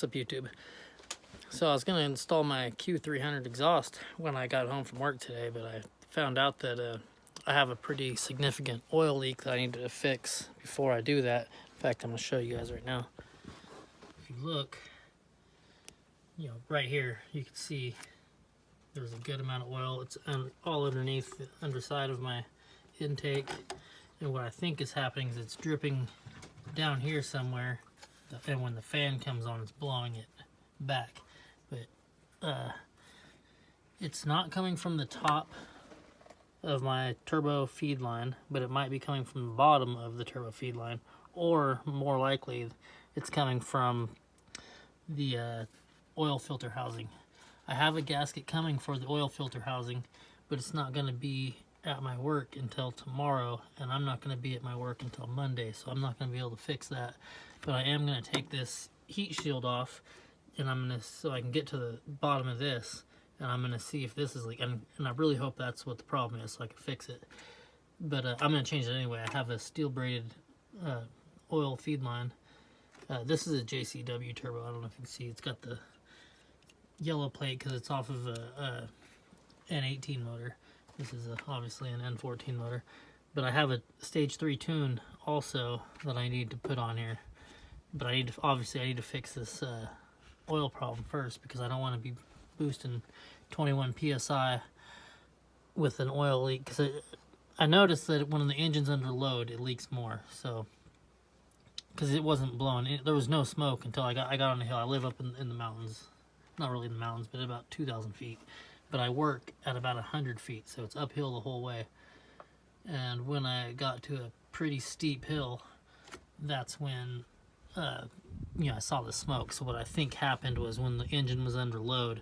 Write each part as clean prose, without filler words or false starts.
What's up, YouTube? So I was going to install my Q300 exhaust when I got home from work today, but I found out that I have a pretty significant oil leak that I need to fix before I do that. In fact, I'm going to show you guys right now. If you look, right here, you can see there's a good amount of oil. It's all underneath the underside of my intake, and what I think is happening is it's dripping down here somewhere, and when the fan comes on, it's blowing it back. But it's not coming from the top of my turbo feed line, but it might be coming from the bottom of the turbo feed line, or more likely it's coming from the oil filter housing. I have a gasket coming for the oil filter housing, but it's not going to be at my work until tomorrow, and I'm not going to be at my work until Monday, so I'm not going to be able to fix that. But I am going to take this heat shield off, and I'm going to, so I can get to the bottom of this, and I'm going to see if this is leaking, and I really hope that's what the problem is so I can fix it. But I'm going to change it anyway. I have a steel braided oil feed line. This is a JCW turbo. I don't know if you can see, it's got the yellow plate because it's off of a N18 motor. This is obviously an N14 motor, but I have a stage 3 tune also that I need to put on here. But I need to fix this oil problem first, because I don't want to be boosting 21 psi with an oil leak, because I noticed that when the engine's under load, it leaks more. So because it wasn't blowing, there was no smoke until I got on the hill. I live up in the mountains, not really in the mountains, but about 2,000 feet. But I work at about 100 feet, so it's uphill the whole way. And when I got to a pretty steep hill, that's when I saw the smoke. So what I think happened was, when the engine was under load,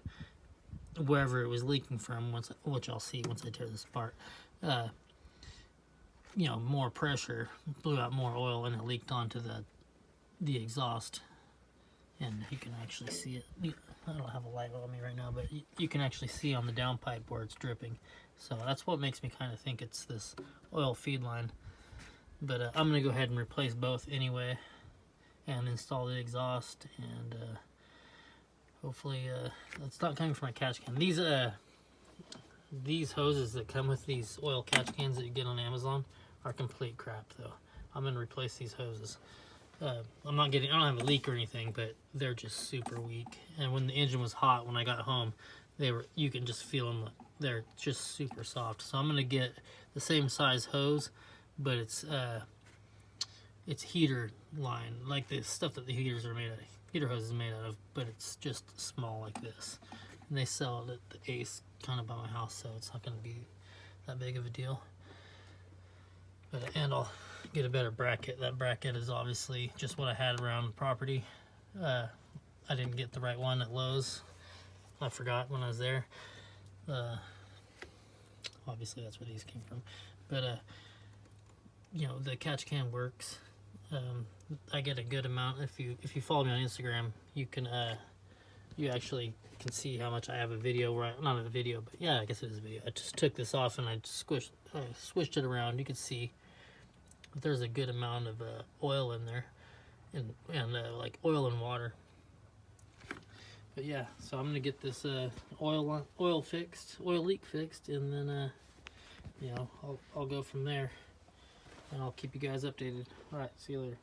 wherever it was leaking from, which I'll see once I tear this apart, more pressure blew out more oil, and it leaked onto the exhaust. And you can actually see it. I don't have a light on me right now, but you can actually see on the downpipe where it's dripping. So that's what makes me kind of think it's this oil feed line. But I'm going to go ahead and replace both anyway, and install the exhaust, and hopefully it's not coming from my catch can. These hoses that come with these oil catch cans that you get on Amazon are complete crap, though. I'm going to replace these hoses. I don't have a leak or anything, but they're just super weak. And when the engine was hot, when I got home, you can just feel them. They're just super soft. So I'm gonna get the same size hose, but it's heater line, like the stuff that the heater hose is made out of, but it's just small like this. And they sell it at the Ace kind of by my house, so it's not gonna be that big of a deal. And I'll get a better bracket. That bracket is obviously just what I had around the property. I didn't get the right one at Lowe's. I forgot when I was there. Obviously that's where these came from. But the catch can works. I get a good amount. If you follow me on Instagram, you actually can see how much I have a video where not a video, but yeah, I guess it is a video. I just took this off and I swished it around. You can see there's a good amount of oil in there, and like oil and water. But yeah, so I'm gonna get this oil leak fixed, and then I'll go from there, and I'll keep you guys updated. All right, see you later.